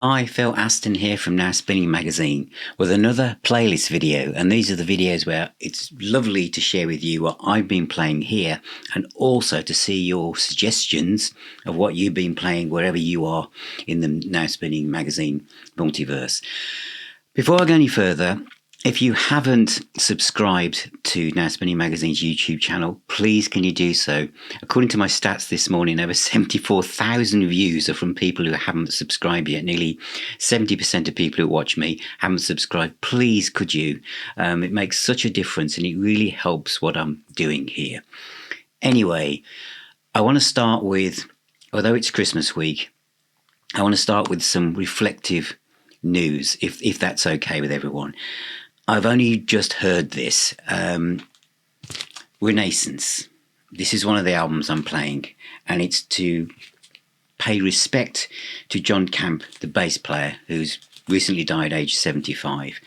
Hi, Phil Aston here from Now Spinning Magazine with another playlist video. And these are the videos where it's lovely to share with you what I've been playing here and also to see your suggestions of what you've been playing wherever you are in the Now Spinning Magazine multiverse. Before I go any further, if you haven't subscribed to Now Spinning Magazine's YouTube channel, please can you do so? According to my stats this morning, over 74,000 views are from people who haven't subscribed yet. Nearly 70% of people who watch me haven't subscribed. Please could you? It makes such a difference and it really helps what I'm doing here. Anyway, I want to start with, although it's Christmas week, I want to start with some reflective news, if that's okay with everyone. I've only just heard this. Renaissance. This is one of the albums I'm playing, and it's to pay respect to John Camp, the bass player, who's recently died aged 75.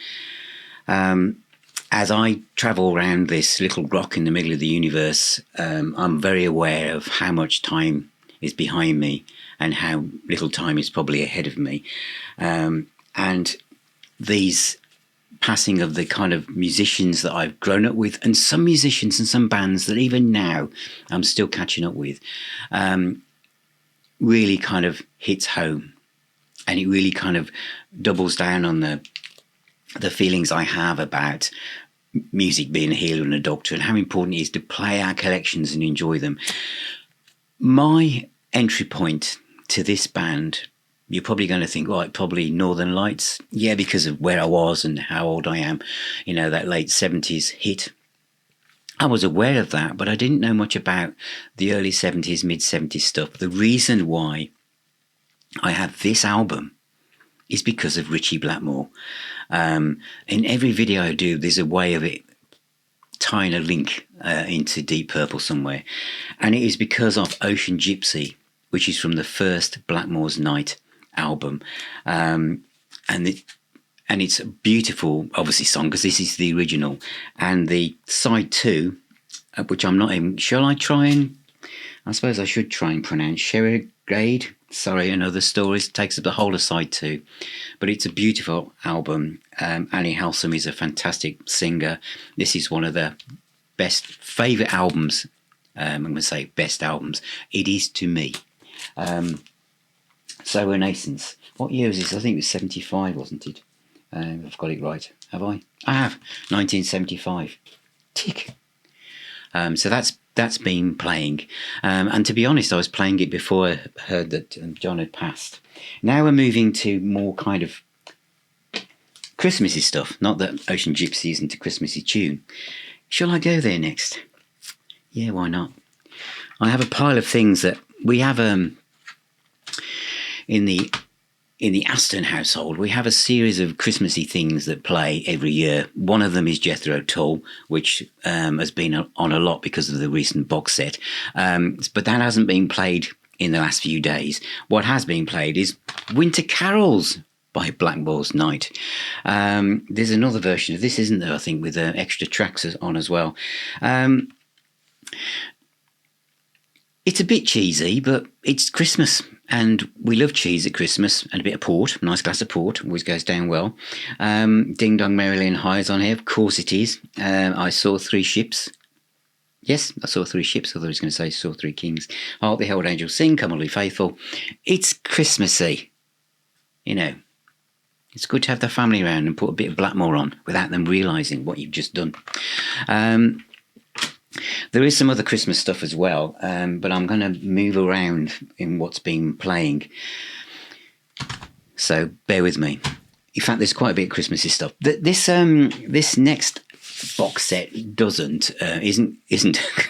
As I travel around this little rock in the middle of the universe, I'm very aware of how much time is behind me and how little time is probably ahead of me. And these passing of the kind of musicians that I've grown up with, and some musicians and some bands that even now I'm still catching up with, really kind of hits home, and it really kind of doubles down on the feelings I have about music being a healer and a doctor, and how important it is to play our collections and enjoy them. My entry point to this band, you're probably going to think, right, probably Northern Lights. Yeah, because of where I was and how old I am. You know, that late 70s hit. I was aware of that, but I didn't know much about the early 70s, mid 70s stuff. The reason why I have this album is because of Ritchie Blackmore. In every video I do, there's a way of it tying a link into Deep Purple somewhere. And it is because of Ocean Gypsy, which is from the first Blackmore's Night album, and it's a beautiful, obviously, song because this is the original, and the side two, which I'm not even. Shall I try and? I suppose I should try and pronounce Sherigade. Sorry, another story. It takes up the whole of side two, but it's a beautiful album. Annie Halsam is a fantastic singer. This is one of the best favourite albums. I'm going to say best albums. It is to me. So Renaissance. What year was this? I think it was 75, wasn't it? I've got it right. Have I? I have. 1975. Tick. So that's been playing. And to be honest, I was playing it before I heard that John had passed. Now we're moving to more kind of Christmassy stuff. Not that Ocean Gypsy isn't a Christmassy tune. Shall I go there next? Yeah, why not? I have a pile of things that we have in the Aston household. We have a series of Christmassy things that play every year. One of them is Jethro Tull, which has been on a lot because of the recent box set. But that hasn't been played in the last few days. What has been played is Winter Carols by Blackmore's Night. There's another version of this, isn't there, I think, with extra tracks on as well. It's a bit cheesy, but it's Christmas, and we love cheese at Christmas, and a bit of port, a nice glass of port, always goes down well. Ding Dong Merrily High is on here, of course it is. I Saw Three Ships. Yes, I saw three ships, although I was going to say Saw Three Kings. Hark the Herald Angels Sing, Come All Ye Faithful. It's Christmassy, you know. It's good to have the family around and put a bit of Blackmore on without them realising what you've just done. There is some other Christmas stuff as well, but I'm going to move around in what's been playing. So bear with me. In fact, there's quite a bit of Christmassy stuff. This next box set isn't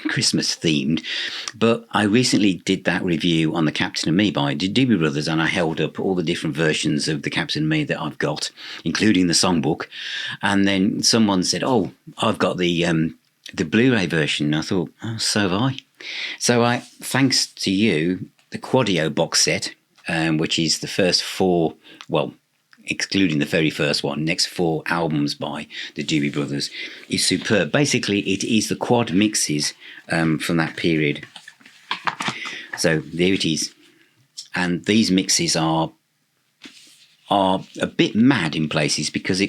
Christmas themed, but I recently did that review on the Captain and Me by the Doobie Brothers, and I held up all the different versions of the Captain and Me that I've got, including the songbook. And then someone said, "Oh, I've got the Blu-ray version." And I thought, oh, so have I. So thanks to you, the Quadio box set, which is the first four, well, excluding the very first one, next four albums by the Doobie Brothers, is superb. Basically, it is the quad mixes from that period. So there it is. And these mixes are are a bit mad in places because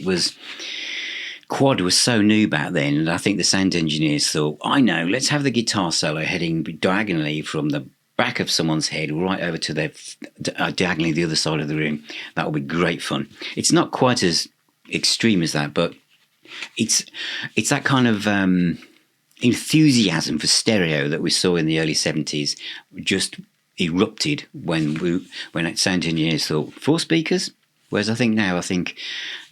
quad was so new back then, and I think the sound engineers thought, I know, let's have the guitar solo heading diagonally from the back of someone's head right over to their diagonally the other side of the room. That will be great fun. It's not quite as extreme as that, but it's that kind of enthusiasm for stereo that we saw in the early 70s just erupted when sound engineers thought 4 speakers. Whereas I think now,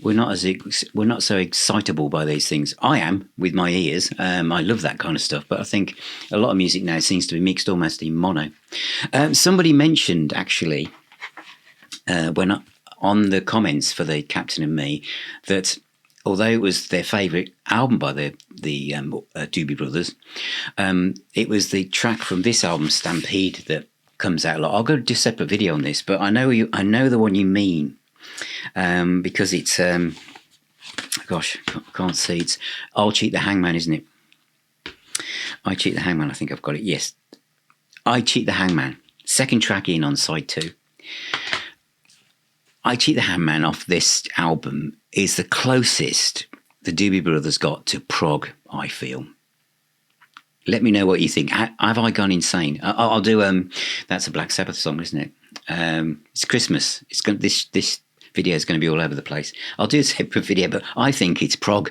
we're not so excitable by these things. I am with my ears. I love that kind of stuff. But I think a lot of music now seems to be mixed almost in mono. Somebody mentioned actually on the comments for the Captain and Me that although it was their favourite album by the Doobie Brothers, it was the track from this album, Stampede, that comes out a lot. I'll go do a separate video on this, but I know the one you mean. Because it's gosh, I can't see. It's I'll Cheat the Hangman, isn't it? I Cheat the Hangman. I think I've got it. Yes, I Cheat the Hangman. Second track in on side 2. I Cheat the Hangman off this album is the closest the Doobie Brothers got to prog, I feel. Let me know what you think. Have I gone insane? I'll do. That's a Black Sabbath song, isn't it? It's Christmas. It's going. This video is going to be all over the place. I'll do a separate video, but I think it's prog.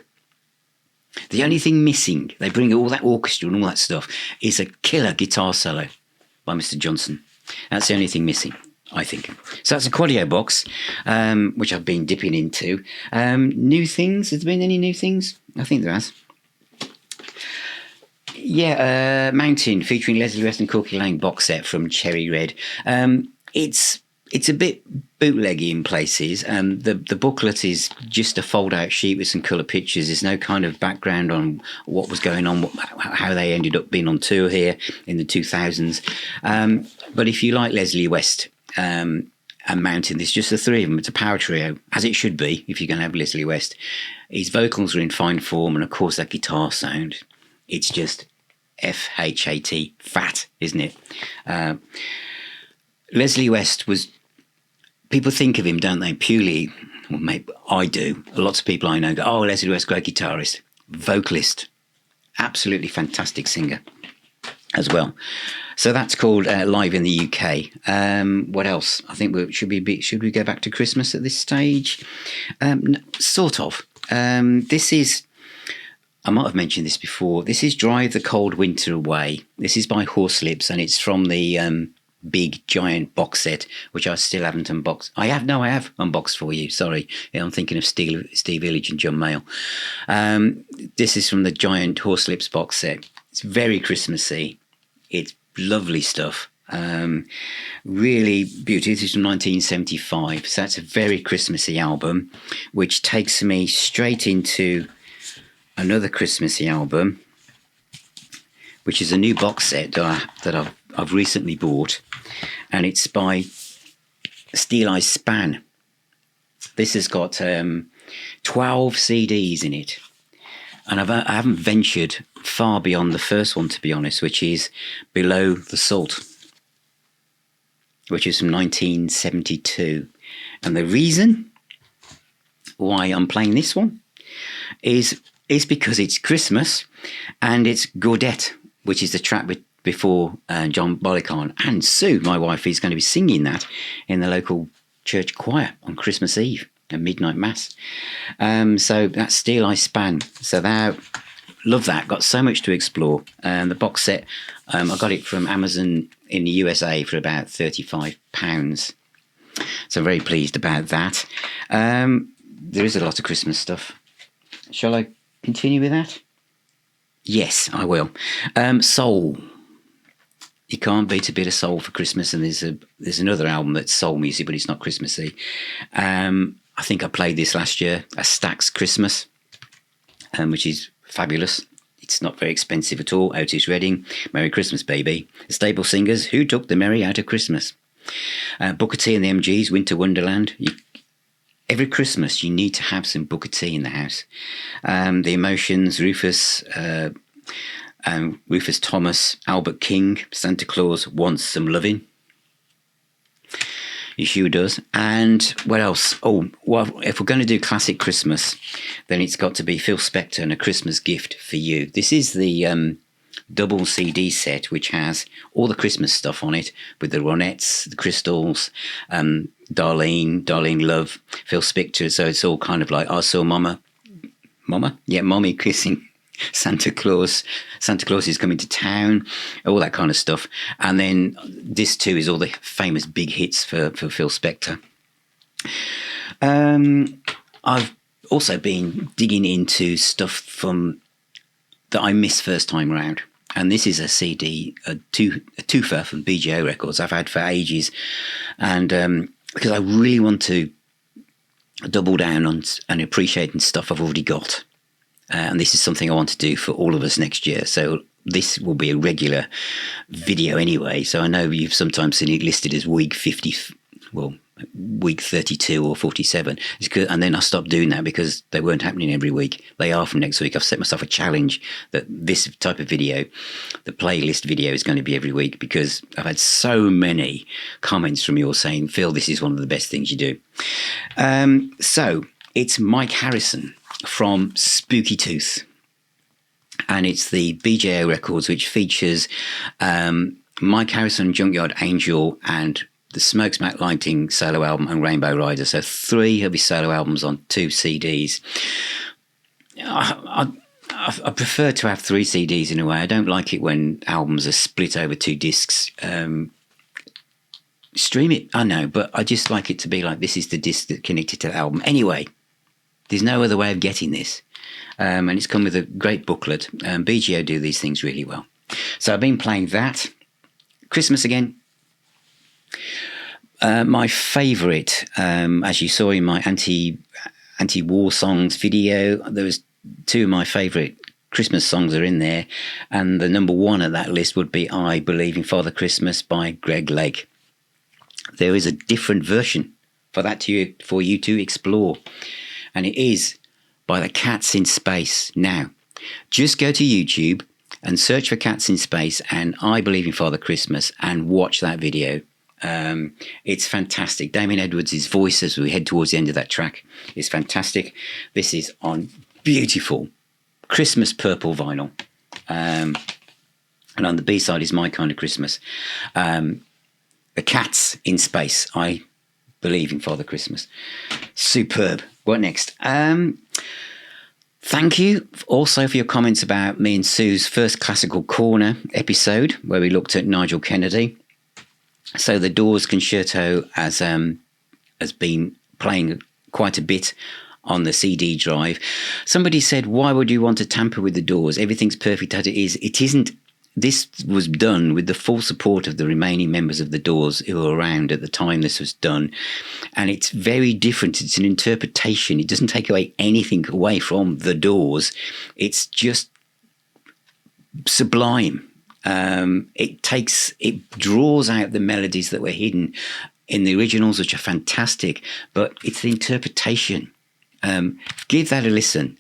The only thing missing, they bring all that orchestra and all that stuff, is a killer guitar solo by Mr. Johnson. That's the only thing missing, I think. So that's a Quadio box, which I've been dipping into. New things? Has there been any new things? I think there has. Yeah, Mountain featuring Leslie West and Corky Lane box set from Cherry Red. It's a bit bootleggy in places. The booklet is just a fold-out sheet with some colour pictures. There's no kind of background on what was going on, how they ended up being on tour here in the 2000s. But if you like Leslie West and Mountain, there's just the 3 of them. It's a power trio, as it should be if you're going to have Leslie West. His vocals are in fine form, and of course that guitar sound. It's just FHAT, fat, isn't it? Leslie West was... People think of him, don't they, purely... Well, maybe I do. Lots of people I know go, oh, Leslie West, great guitarist. Vocalist. Absolutely fantastic singer as well. So that's called Live in the UK. What else? I think should we go back to Christmas at this stage? Sort of. This is... I might have mentioned this before. This is Drive the Cold Winter Away. This is by Horselips, and it's from the big, giant box set, which I still haven't unboxed. I have unboxed for you. Sorry. I'm thinking of Steve Village and John Mayall. This is from the giant Horselips box set. It's very Christmassy. It's lovely stuff. Really beautiful. This is from 1975. So that's a very Christmassy album, which takes me straight into... another Christmassy album, which is a new box set that I've recently bought, and it's by Steel Eye Span. This has got 12 CDs in it, and I haven't ventured far beyond the first one, to be honest, which is Below the Salt, which is from 1972. And the reason why I'm playing this one is because it's Christmas, and it's Gaudette, which is the track before John Bollicon. And Sue, my wife, is going to be singing that in the local church choir on Christmas Eve at midnight mass. So that's Steel Eye Span. So now, love that. Got so much to explore. The box set, I got it from Amazon in the USA for about £35. So I'm very pleased about that. There is a lot of Christmas stuff. Shall I continue with that? Yes, I will. Soul. You can't beat a bit of soul for Christmas, and there's another album that's soul music, but it's not Christmassy. I think I played this last year, a Stax Christmas, which is fabulous. It's not very expensive at all. Otis Redding, Merry Christmas Baby. The Staple Singers, Who Took the Merry Out of Christmas. Booker T and the MGs, Winter Wonderland. Every Christmas, you need to have some Booker T in the house. The Emotions, Rufus Thomas, Albert King, Santa Claus Wants Some Loving. He sure does. And what else? Oh, well, if we're going to do classic Christmas, then it's got to be Phil Spector and A Christmas Gift for You. This is the double CD set, which has all the Christmas stuff on it, with the Ronettes, the Crystals, Darlene, Love, Phil Spector. So it's all kind of like, I Saw Mama? Yeah, Mommy kissing Santa Claus. Santa Claus is coming to town, all that kind of stuff. And then this too is all the famous big hits for Phil Spector. I've also been digging into stuff from that I missed first time around. And this is a CD, a twofer from BJO Records I've had for ages. And because I really want to double down on and appreciating stuff I've already got. And this is something I want to do for all of us next year. So this will be a regular video anyway. So I know you've sometimes seen it listed as week 50, well, week 32 or 47. It's good. And then I stopped doing that because they weren't happening every week. They are from next week. I've set myself a challenge that this type of video, the playlist video, is going to be every week, because I've had so many comments from you all saying, Phil, this is one of the best things you do. So it's Mike Harrison from Spooky Tooth, and it's the BJO Records, which features Mike Harrison, Junkyard Angel, and the Smokesmack Lighting solo album and Rainbow Rider. So 3 of his solo albums on 2 CDs. I prefer to have 3 CDs in a way. I don't like it when albums are split over 2 discs. Stream it, I know, but I just like it to be like, this is the disc that connected to the album. Anyway, there's no other way of getting this. And it's come with a great booklet. BGO do these things really well. So I've been playing that. Christmas again. My favourite, as you saw in my anti-war songs video, there was 2 of my favourite Christmas songs are in there. And the number 1 at that list would be I Believe in Father Christmas by Greg Lake. There is a different version for you to explore. And it is by the Cats in Space. Now, just go to YouTube and search for Cats in Space and I Believe in Father Christmas and watch that video. It's fantastic. Damien Edwards' voice as we head towards the end of that track is fantastic. This is on beautiful Christmas purple vinyl. And on the B-side is My Kind of Christmas. The Cats in Space, I Believe in Father Christmas. Superb. What next? Thank you also for your comments about me and Sue's first Classical Corner episode, where we looked at Nigel Kennedy. So the Doors Concerto has been playing quite a bit on the CD drive. Somebody said, why would you want to tamper with the Doors? Everything's perfect as it is. It isn't. This was done with the full support of the remaining members of the Doors who were around at the time this was done. And it's very different. It's an interpretation. It doesn't take anything away from the Doors. It's just sublime. It draws out the melodies that were hidden in the originals, which are fantastic, but it's the interpretation. Give that a listen.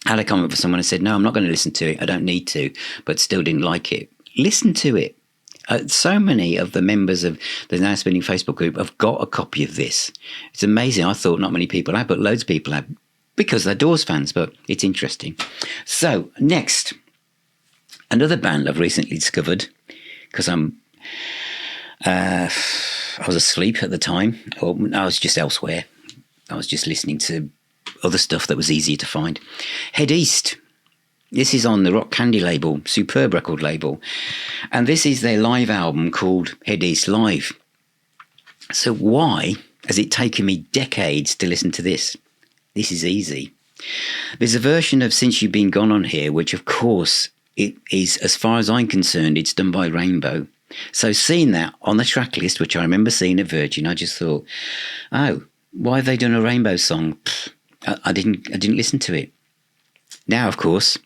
I had a comment for someone who said, no, I'm not going to listen to it. I don't need to, but still didn't like it. Listen to it. So many of the members of the Now Spinning Facebook group have got a copy of this. It's amazing. I thought not many people had, but loads of people have, because they're Doors fans, but it's interesting. So next, another band I've recently discovered, because I was asleep at the time, or I was just elsewhere. I was just listening to other stuff that was easier to find. Head East. This is on the Rock Candy label, superb record label. And this is their live album called Head East Live. So why has it taken me decades to listen to this? This is easy. There's a version of Since You've Been Gone on here, which of course it is, as far as I'm concerned, it's done by Rainbow. So seeing that on the track list, which I remember seeing at Virgin, I just thought, oh, why have they done a Rainbow song? I didn't listen to it. Now, of course,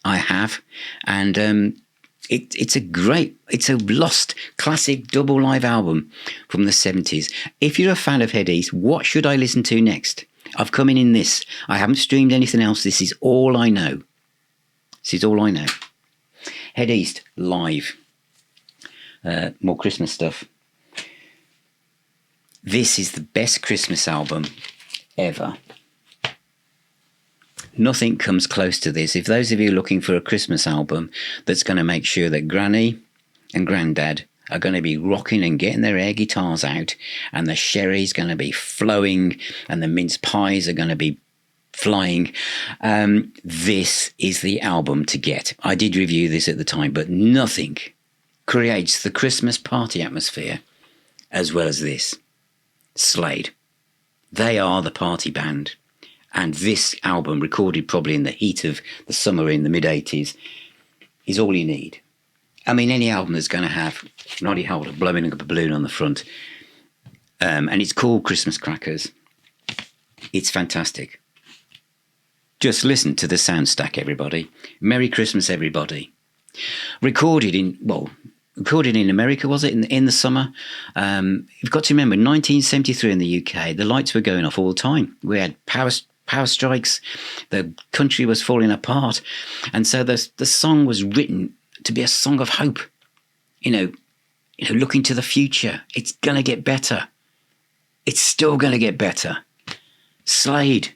I have, and it's a lost classic double live album from the 70s. If you're a fan of Head East, what should I listen to next? I've come in this. I haven't streamed anything else. This is all I know. Head East live. More Christmas stuff. This is the best Christmas album ever. Nothing comes close to this. If those of you are looking for a Christmas album that's going to make sure that Granny and Grandad are going to be rocking and getting their air guitars out, and the sherry's going to be flowing, and the mince pies are going to be flying, this is the album to get. I did review this at the time, but nothing creates the Christmas party atmosphere as well as this. Slade. They are the party band. And this album, recorded probably in the heat of the summer in the mid-80s, is all you need. I mean, any album that's going to have Noddy Holder blowing up a balloon on the front, and it's called Christmas Crackers. It's fantastic. Just listen to the sound stack, everybody. Merry Christmas, everybody. Recorded in America, was it, in the summer? You've got to remember, 1973 in the UK, the lights were going off all the time. We had power strikes. The country was falling apart. And so the song was written to be a song of hope. Looking to the future. It's going to get better. It's still going to get better. Slade.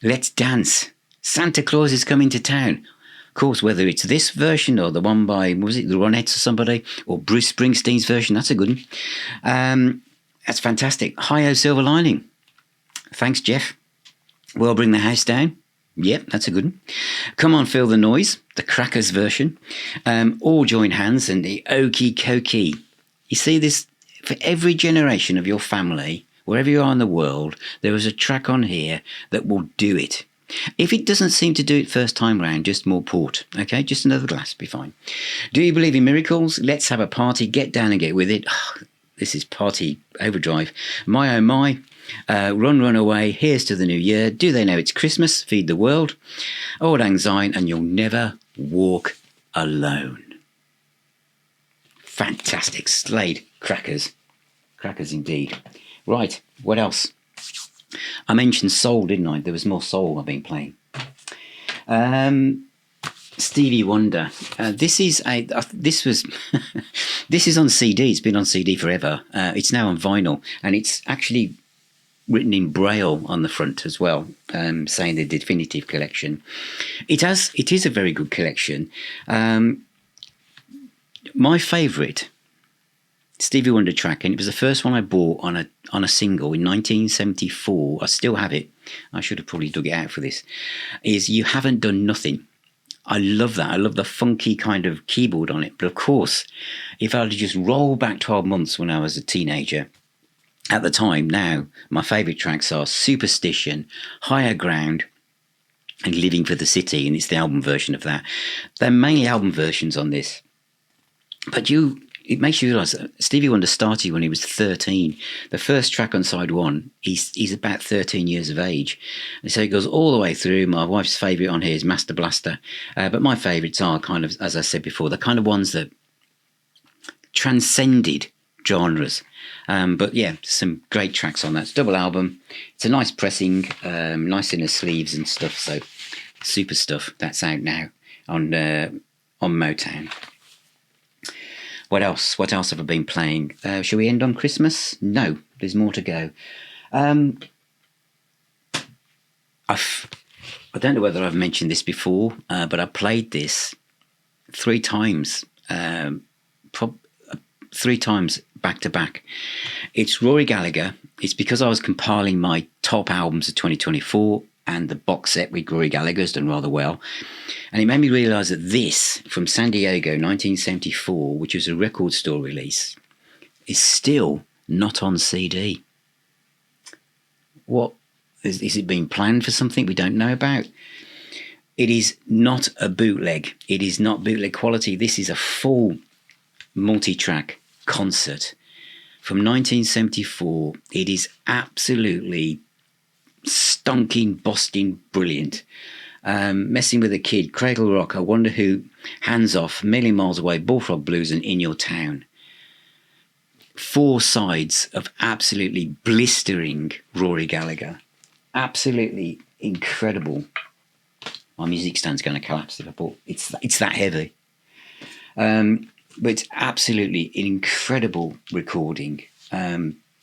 Let's dance. Santa Claus is coming to town. Of course, whether it's this version or the one by, was it the Ronettes or somebody, or Bruce Springsteen's version, that's a good one. That's fantastic. Hi-Ho Silver Lining. Thanks, Jeff. We'll bring the house down. Yep, that's a good one. Come on, Feel the Noise, the Crackers version. All join hands and the Okie Kokie. You see this, for every generation of your family, wherever you are in the world, there is a track on here that will do it. If it doesn't seem to do it first time round, just more port, okay? Just another glass, be fine. Do you believe in miracles? Let's have a party, get down and get with it. Oh, this is party overdrive. My oh my, run away, here's to the new year. Do they know it's Christmas? Feed the world. Old Lang Syne, and you'll never walk alone. Fantastic. Slade, crackers. Crackers indeed. Right, what else? I mentioned soul, didn't I? There was more soul I've been playing. Stevie Wonder. This is on CD. It's been on CD forever. It's now on vinyl, and it's actually written in Braille on the front as well, saying the definitive collection. It is a very good collection. My favourite Stevie Wonder track, and it was the first one I bought on a single in 1974. I still have it. I should have probably dug it out for this. Is You Haven't Done Nothing. I love that. I love the funky kind of keyboard on it. But of course, if I had to just roll back 12 months when I was a teenager, at the time now, my favourite tracks are Superstition, Higher Ground, and Living for the City, and it's the album version of that. They're mainly album versions on this. But it makes you realise that Stevie Wonder started when he was 13. The first track on side one, he's about 13 years of age. And so it goes all the way through. My wife's favourite on here is Master Blaster. But my favourites are kind of, as I said before, the kind of ones that transcended genres. But yeah, some great tracks on that. It's a double album. It's a nice pressing, nice inner sleeves and stuff. So super stuff. That's out now on Motown. What else? What else have I been playing? Shall we end on Christmas? No, there's more to go. I don't know whether I've mentioned this before, but I played this 3 times, 3 times back to back. It's Rory Gallagher. It's because I was compiling my top albums of 2024, and the box set with Rory Gallagher has done rather well. And it made me realise that this, from San Diego, 1974, which was a record store release, is still not on CD. What? Is it being planned for something we don't know about? It is not a bootleg. It is not bootleg quality. This is a full multi-track concert from 1974. It is absolutely stonking, busting, brilliant. Messing with a Kid, Cradle Rock, I Wonder Who, Hands Off, Million Miles Away, Bullfrog Blues, and In Your Town. 4 sides of absolutely blistering Rory Gallagher. Absolutely incredible. My music stand's going to collapse if I bought it's that heavy. But it's absolutely an incredible recording.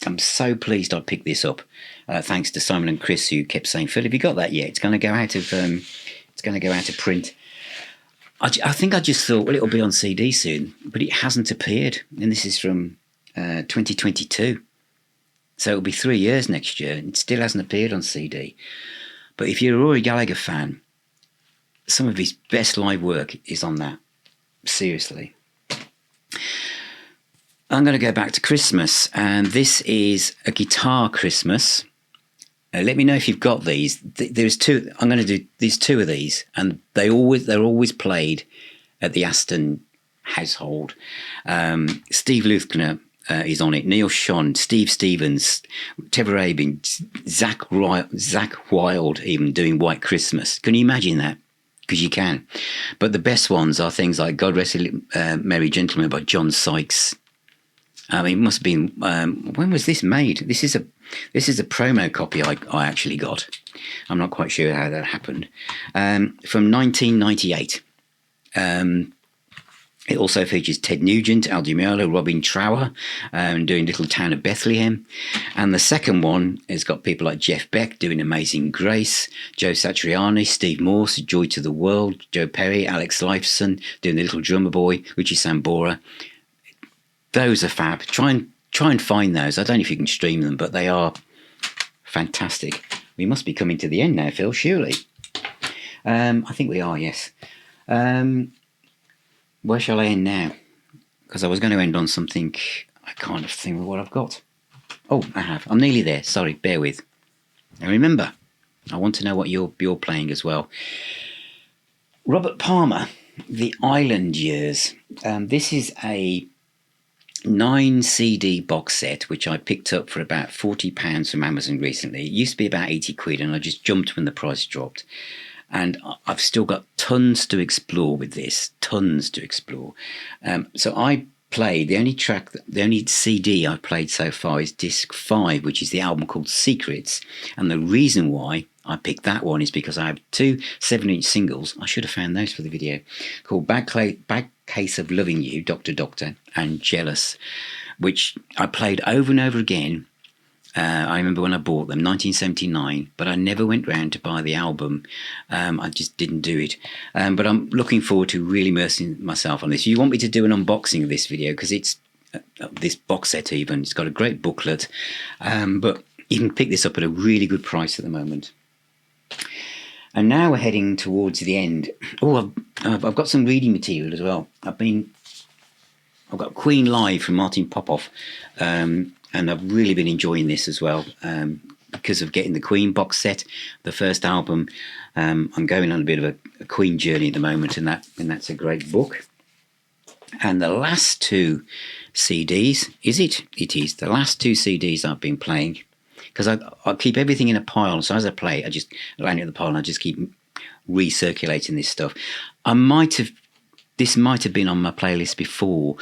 I'm so pleased I picked this up, thanks to Simon and Chris, who kept saying, "Phil, have you got that yet? It's going to go out of print." I think I just thought, well, it'll be on CD soon, but it hasn't appeared, and this is from 2022, so it'll be 3 years next year, and it still hasn't appeared on CD. But if you're a Rory Gallagher fan, some of his best live work is on that. Seriously. I'm going to go back to Christmas, and this is a guitar Christmas. Let me know if you've got these. There's two. I'm going to do these two of these, and they're always played at the Aston household. Steve Lukather is on it. Neil Schon, Steve Stevens, Trevor Rabin, Zach Wilde, even doing White Christmas. Can you imagine that? Because you can. But the best ones are things like God Rest Merry Gentlemen by John Sykes. It must have been, when was this made? This is a promo copy I actually got. I'm not quite sure how that happened. From 1998. It also features Ted Nugent, Al Di Meola, Robin Trower, doing Little Town of Bethlehem. And the second one has got people like Jeff Beck doing Amazing Grace, Joe Satriani, Steve Morse, Joy to the World, Joe Perry, Alex Lifeson doing The Little Drummer Boy, Richie Sambora. Those are fab. Try and find those. I don't know if you can stream them, but they are fantastic. We must be coming to the end now, Phil, surely. I think we are, yes. Where shall I end now? Because I was going to end on something. I can't think of what I've got. Oh, I have. I'm nearly there. Sorry, bear with. And remember, I want to know what you're playing as well. Robert Palmer, The Island Years. This is a 9 CD box set, which I picked up for about £40 from Amazon recently. It used to be about 80 quid, and I just jumped when the price dropped. And I've still got tons to explore with this, tons to explore. So I played, the only CD I've played so far is disc 5, which is the album called Secrets. And the reason why I picked that one is because I have 2 7-inch singles. I should have found those for the video, called Bad Case of Loving You, Doctor Doctor, and Jealous, which I played over and over again. I remember when I bought them, 1979, but I never went round to buy the album. I just didn't do it. But I'm looking forward to really immersing myself on this. If you want me to do an unboxing of this video, because it's this box set even, it's got a great booklet, but you can pick this up at a really good price at the moment. And now we're heading towards the end. Oh, I've got some reading material as well. I've got Queen Live from Martin Popoff, and I've really been enjoying this as well, because of getting the Queen box set, the first album. I'm going on a bit of a Queen journey at the moment, and that's a great book. And the last 2 CDs, it is the last 2 CDs I've been playing, because I keep everything in a pile. So as I play, I just land it in the pile and I just keep recirculating this stuff. This might have been on my playlist before,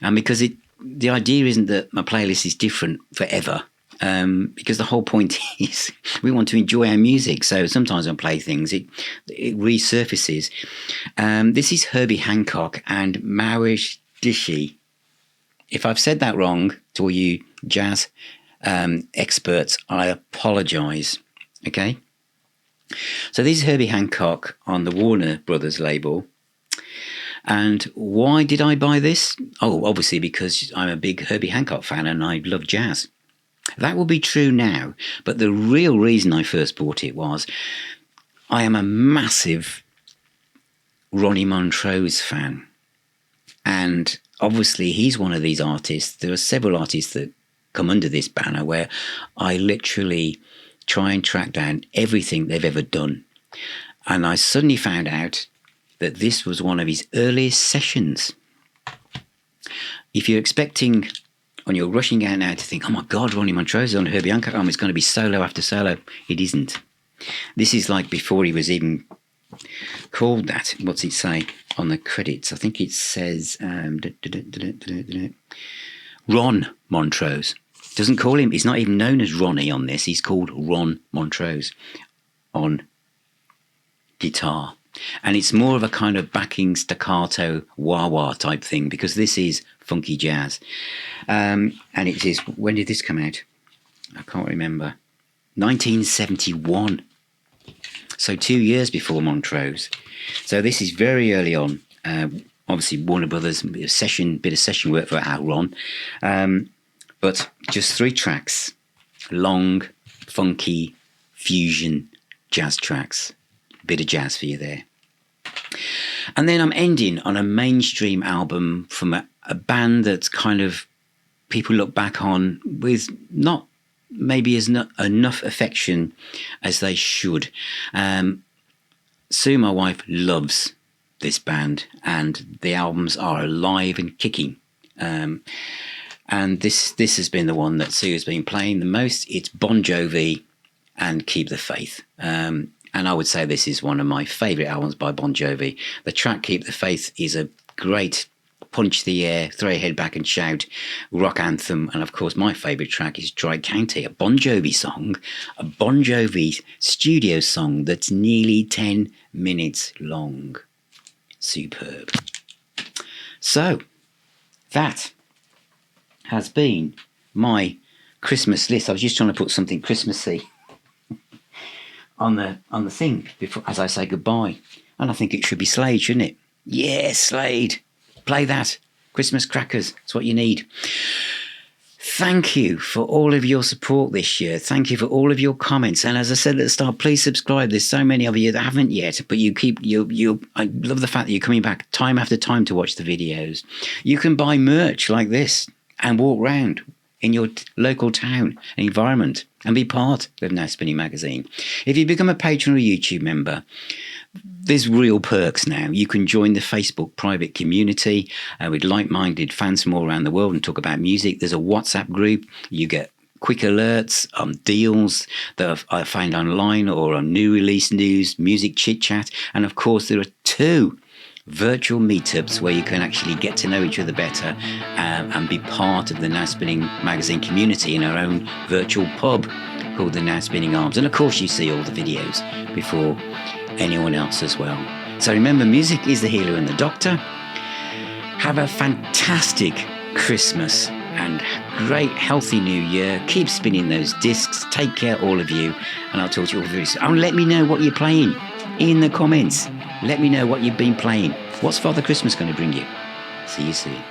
and because the idea isn't that my playlist is different forever, because the whole point is we want to enjoy our music. So sometimes when I play things, it resurfaces. This is Herbie Hancock and Maurice Dishy. If I've said that wrong to all you jazz experts, I apologise. Okay? So this is Herbie Hancock on the Warner Brothers label. And why did I buy this? Oh, obviously because I'm a big Herbie Hancock fan and I love jazz. That will be true now, but the real reason I first bought it was I am a massive Ronnie Montrose fan. And obviously he's one of these artists. There are several artists that come under this banner where I literally try and track down everything they've ever done. And I suddenly found out that this was one of his earliest sessions. If you're expecting, when you're rushing out now to think, oh my God, Ronnie Montrose on Herbie Hancock, it's going to be solo after solo. It isn't. This is like before he was even called that. What's it say on the credits? I think it says Ron Montrose. Doesn't call him, he's not even known as Ronnie on this. He's called Ron Montrose on guitar. And it's more of a kind of backing staccato wah-wah type thing, because this is funky jazz. And it is, when did this come out? I can't remember. 1971. So 2 years before Montrose. So this is very early on. Obviously Warner Brothers, bit of session work for Al Ron. But just 3 tracks. Long, funky, fusion jazz tracks. Bit of jazz for you there. And then I'm ending on a mainstream album from a band that's kind of people look back on with not maybe as not enough affection as they should. Sue, my wife, loves this band, and the albums are alive and kicking. And this has been the one that Sue has been playing the most. It's Bon Jovi and Keep the Faith. And I would say this is one of my favourite albums by Bon Jovi. The track Keep the Faith is a great punch the air, throw your head back and shout rock anthem. And of course, my favourite track is Dry County, a Bon Jovi song, a Bon Jovi studio song that's nearly 10 minutes long. Superb. So, that has been my Christmas list. I was just trying to put something Christmassy on the thing before, as I say goodbye. And I think it should be Slade, shouldn't it? Yeah, Slade. Play that. Christmas crackers. It's what you need. Thank you for all of your support this year. Thank you for all of your comments. And as I said at the start, please subscribe. There's so many of you that haven't yet, but I love the fact that you're coming back time after time to watch the videos. You can buy merch like this and walk around in your local town and environment and be part of Now Spinning Magazine. If you become a patron or a YouTube member, there's real perks now. You can join the Facebook private community with like-minded fans from all around the world and talk about music. There's a WhatsApp group. You get quick alerts on deals that I find online or on new release news, music chit-chat. And of course, there are 2 virtual meetups where you can actually get to know each other better and be part of the Now Spinning Magazine community in our own virtual pub called the Now Spinning Arms. And of course, you see all the videos before anyone else as well. So remember, music is the healer and the doctor. Have a fantastic Christmas and great healthy new year. Keep spinning those discs. Take care, all of you, and I'll talk to you all very soon. And let me know what you're playing in the comments. Let me know what you've been playing. What's Father Christmas going to bring you? See you soon.